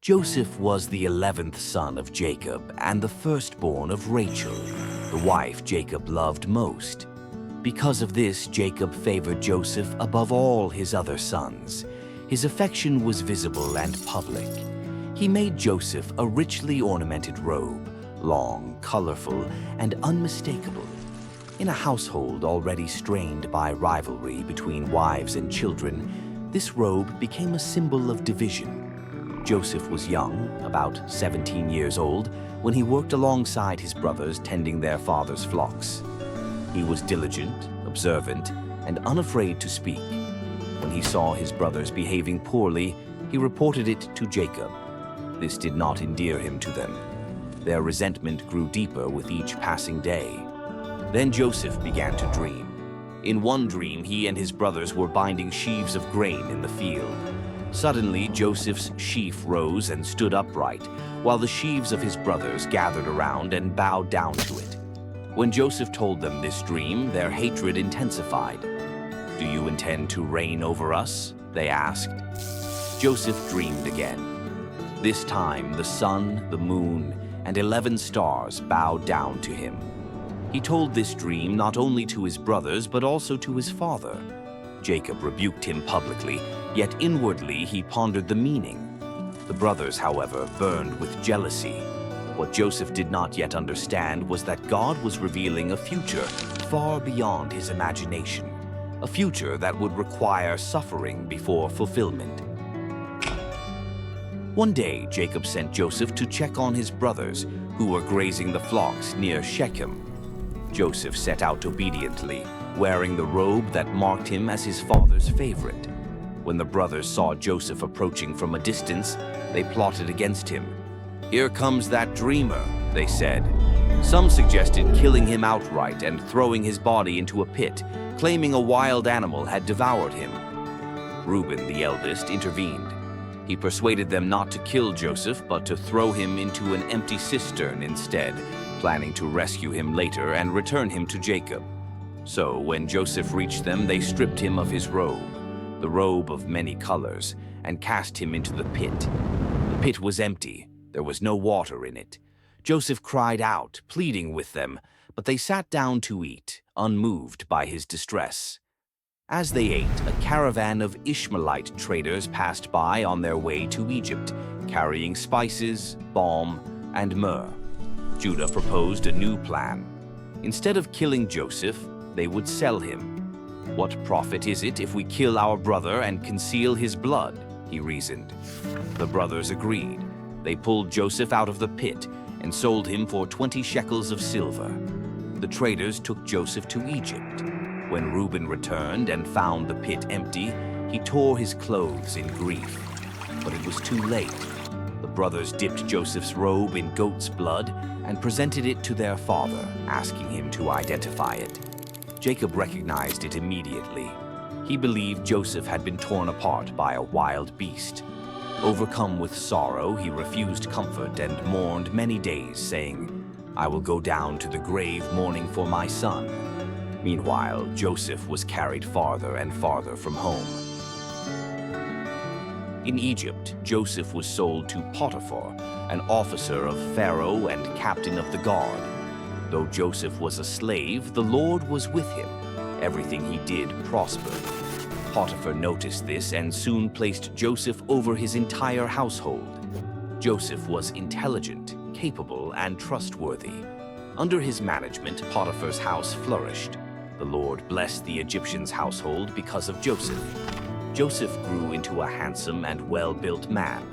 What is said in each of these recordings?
Joseph was the 11th son of Jacob and the firstborn of Rachel, the wife Jacob loved most. Because of this, Jacob favored Joseph above all his other sons. His affection was visible and public. He made Joseph a richly ornamented robe, long, colorful, and unmistakable. In a household already strained by rivalry between wives and children, this robe became a symbol of division. Joseph was young, about 17 years old, when he worked alongside his brothers tending their father's flocks. He was diligent, observant, and unafraid to speak. When he saw his brothers behaving poorly, he reported it to Jacob. This did not endear him to them. Their resentment grew deeper with each passing day. Then Joseph began to dream. In one dream, he and his brothers were binding sheaves of grain in the field. Suddenly, Joseph's sheaf rose and stood upright, while the sheaves of his brothers gathered around and bowed down to it. When Joseph told them this dream, their hatred intensified. "Do you intend to reign over us?" they asked. Joseph dreamed again. This time, the sun, the moon, and 11 stars bowed down to him. He told this dream not only to his brothers, but also to his father. Jacob rebuked him publicly, yet inwardly he pondered the meaning. The brothers, however, burned with jealousy. What Joseph did not yet understand was that God was revealing a future far beyond his imagination, a future that would require suffering before fulfillment. One day, Jacob sent Joseph to check on his brothers, who were grazing the flocks near Shechem. Joseph set out obediently, wearing the robe that marked him as his father's favorite. When the brothers saw Joseph approaching from a distance, they plotted against him. "Here comes that dreamer," they said. Some suggested killing him outright and throwing his body into a pit, claiming a wild animal had devoured him. Reuben, the eldest, intervened. He persuaded them not to kill Joseph, but to throw him into an empty cistern instead, planning to rescue him later and return him to Jacob. So, when Joseph reached them, they stripped him of his robe, the robe of many colors, and cast him into the pit. The pit was empty. There was no water in it. Joseph cried out, pleading with them, but they sat down to eat, unmoved by his distress. As they ate, a caravan of Ishmaelite traders passed by on their way to Egypt, carrying spices, balm, and myrrh. Judah proposed a new plan. Instead of killing Joseph, they would sell him. "What profit is it if we kill our brother and conceal his blood?" he reasoned. The brothers agreed. They pulled Joseph out of the pit and sold him for 20 shekels of silver. The traders took Joseph to Egypt. When Reuben returned and found the pit empty, he tore his clothes in grief. But it was too late. The brothers dipped Joseph's robe in goat's blood and presented it to their father, asking him to identify it. Jacob recognized it immediately. He believed Joseph had been torn apart by a wild beast. Overcome with sorrow, he refused comfort and mourned many days, saying, "I will go down to the grave mourning for my son." Meanwhile, Joseph was carried farther and farther from home. In Egypt, Joseph was sold to Potiphar, an officer of Pharaoh and captain of the guard. Though Joseph was a slave, the Lord was with him. Everything he did prospered. Potiphar noticed this and soon placed Joseph over his entire household. Joseph was intelligent, capable, and trustworthy. Under his management, Potiphar's house flourished. The Lord blessed the Egyptian's household because of Joseph. Joseph grew into a handsome and well-built man.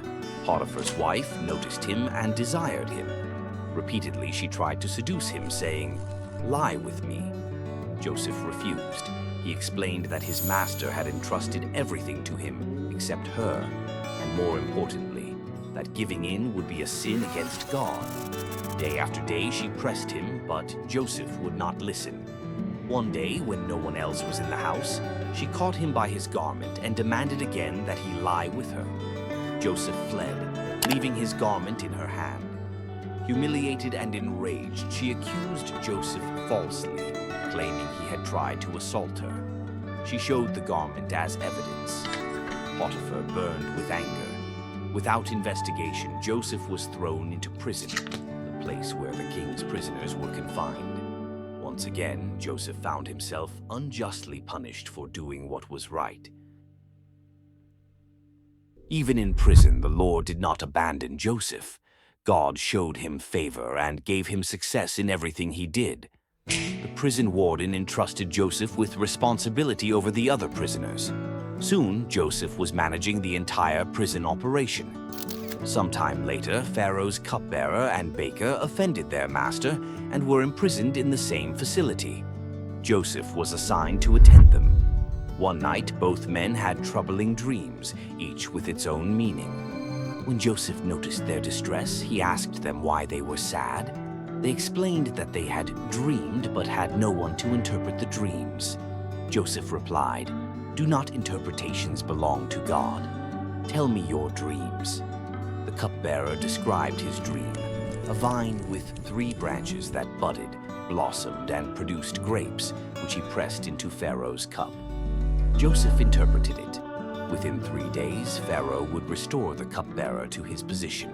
Potiphar's wife noticed him and desired him. Repeatedly, she tried to seduce him, saying, "Lie with me." Joseph refused. He explained that his master had entrusted everything to him except her, and more importantly, that giving in would be a sin against God. Day after day, she pressed him, but Joseph would not listen. One day, when no one else was in the house, she caught him by his garment and demanded again that he lie with her. Joseph fled, leaving his garment in her hand. Humiliated and enraged, she accused Joseph falsely, claiming he had tried to assault her. She showed the garment as evidence. Potiphar burned with anger. Without investigation, Joseph was thrown into prison, the place where the king's prisoners were confined. Once again, Joseph found himself unjustly punished for doing what was right. Even in prison, the Lord did not abandon Joseph. God showed him favor and gave him success in everything he did. The prison warden entrusted Joseph with responsibility over the other prisoners. Soon, Joseph was managing the entire prison operation. Sometime later, Pharaoh's cupbearer and baker offended their master and were imprisoned in the same facility. Joseph was assigned to attend them. One night, both men had troubling dreams, each with its own meaning. When Joseph noticed their distress, he asked them why they were sad. They explained that they had dreamed but had no one to interpret the dreams. Joseph replied, "Do not interpretations belong to God? Tell me your dreams." The cupbearer described his dream, a vine with 3 branches that budded, blossomed, and produced grapes, which he pressed into Pharaoh's cup. Joseph interpreted it. Within 3 days, Pharaoh would restore the cupbearer to his position.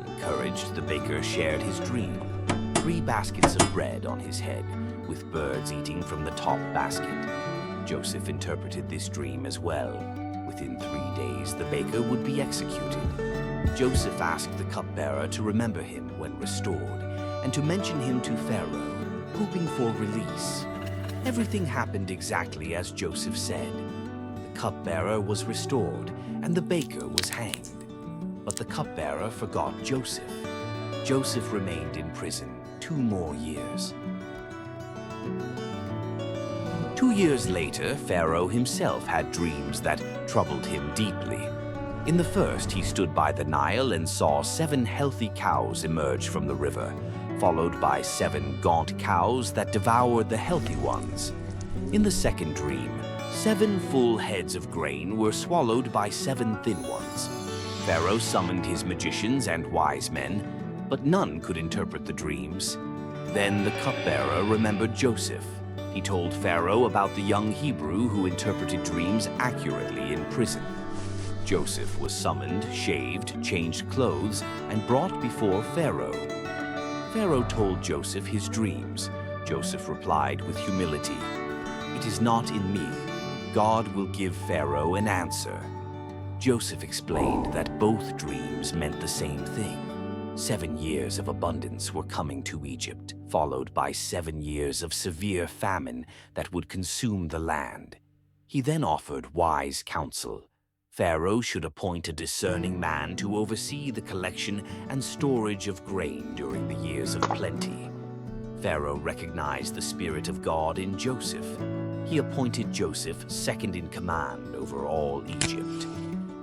Encouraged, the baker shared his dream. 3 baskets of bread on his head, with birds eating from the top basket. Joseph interpreted this dream as well. Within 3 days, the baker would be executed. Joseph asked the cupbearer to remember him when restored, and to mention him to Pharaoh, hoping for release. Everything happened exactly as Joseph said. The cupbearer was restored, and the baker was hanged. But the cupbearer forgot Joseph. Joseph remained in prison 2 more years. 2 years later, Pharaoh himself had dreams that troubled him deeply. In the first, he stood by the Nile and saw 7 healthy cows emerge from the river, followed by 7 gaunt cows that devoured the healthy ones. In the second dream, 7 full heads of grain were swallowed by 7 thin ones. Pharaoh summoned his magicians and wise men, but none could interpret the dreams. Then the cupbearer remembered Joseph. He told Pharaoh about the young Hebrew who interpreted dreams accurately in prison. Joseph was summoned, shaved, changed clothes, and brought before Pharaoh. Pharaoh told Joseph his dreams. Joseph replied with humility, "It is not in me. God will give Pharaoh an answer." Joseph explained that both dreams meant the same thing. 7 years of abundance were coming to Egypt, followed by 7 years of severe famine that would consume the land. He then offered wise counsel. Pharaoh should appoint a discerning man to oversee the collection and storage of grain during the years of plenty. Pharaoh recognized the Spirit of God in Joseph. He appointed Joseph second in command over all Egypt.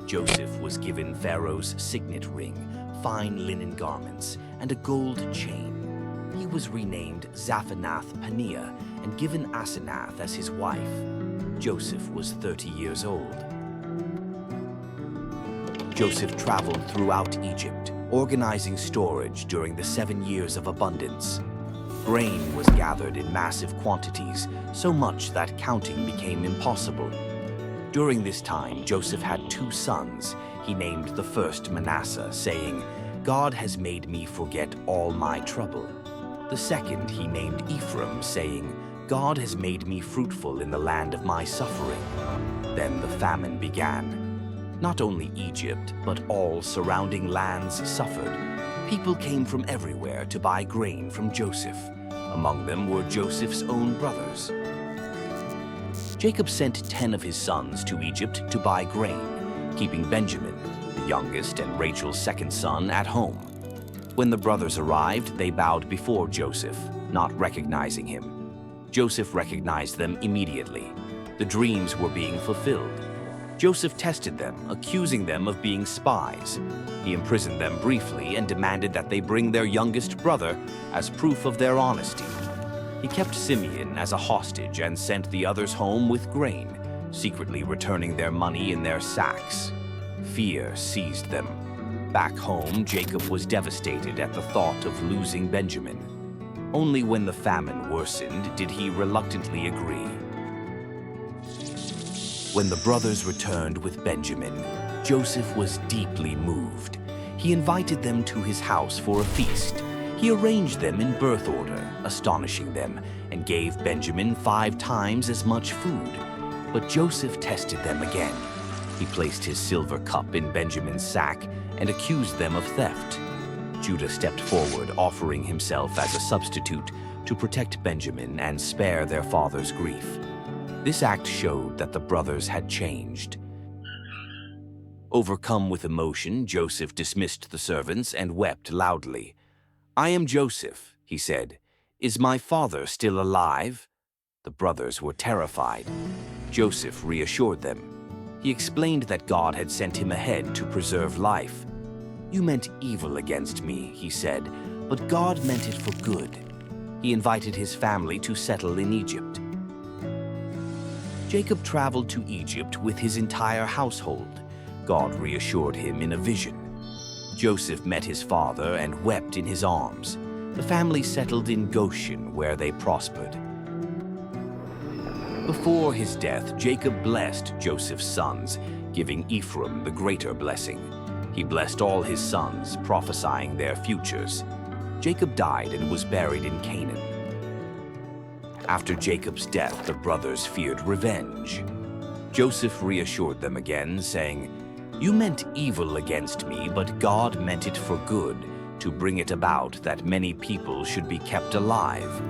Joseph was given Pharaoh's signet ring, fine linen garments, and a gold chain. He was renamed Zaphanath-Paneah and given Asenath as his wife. Joseph was 30 years old. Joseph traveled throughout Egypt, organizing storage during the 7 years of abundance. Grain was gathered in massive quantities, so much that counting became impossible. During this time, Joseph had 2 sons. He named the first Manasseh, saying, "God has made me forget all my trouble." The second he named Ephraim, saying, "God has made me fruitful in the land of my suffering." Then the famine began. Not only Egypt, but all surrounding lands suffered. People came from everywhere to buy grain from Joseph. Among them were Joseph's own brothers. Jacob sent 10 of his sons to Egypt to buy grain, keeping Benjamin, the youngest and Rachel's second son, at home. When the brothers arrived, they bowed before Joseph, not recognizing him. Joseph recognized them immediately. The dreams were being fulfilled. Joseph tested them, accusing them of being spies. He imprisoned them briefly and demanded that they bring their youngest brother as proof of their honesty. He kept Simeon as a hostage and sent the others home with grain, secretly returning their money in their sacks. Fear seized them. Back home, Jacob was devastated at the thought of losing Benjamin. Only when the famine worsened did he reluctantly agree. When the brothers returned with Benjamin, Joseph was deeply moved. He invited them to his house for a feast. He arranged them in birth order, astonishing them, and gave Benjamin 5 times as much food. But Joseph tested them again. He placed his silver cup in Benjamin's sack and accused them of theft. Judah stepped forward, offering himself as a substitute to protect Benjamin and spare their father's grief. This act showed that the brothers had changed. Overcome with emotion, Joseph dismissed the servants and wept loudly. "I am Joseph," he said. "Is my father still alive?" The brothers were terrified. Joseph reassured them. He explained that God had sent him ahead to preserve life. "You meant evil against me," he said, "but God meant it for good." He invited his family to settle in Egypt. Jacob traveled to Egypt with his entire household. God reassured him in a vision. Joseph met his father and wept in his arms. The family settled in Goshen, where they prospered. Before his death, Jacob blessed Joseph's sons, giving Ephraim the greater blessing. He blessed all his sons, prophesying their futures. Jacob died and was buried in Canaan. After Jacob's death, the brothers feared revenge. Joseph reassured them again, saying, "You meant evil against me, but God meant it for good, to bring it about that many people should be kept alive."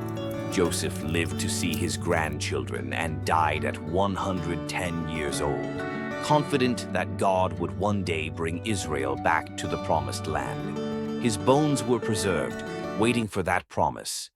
Joseph lived to see his grandchildren and died at 110 years old, confident that God would one day bring Israel back to the promised land. His bones were preserved, waiting for that promise.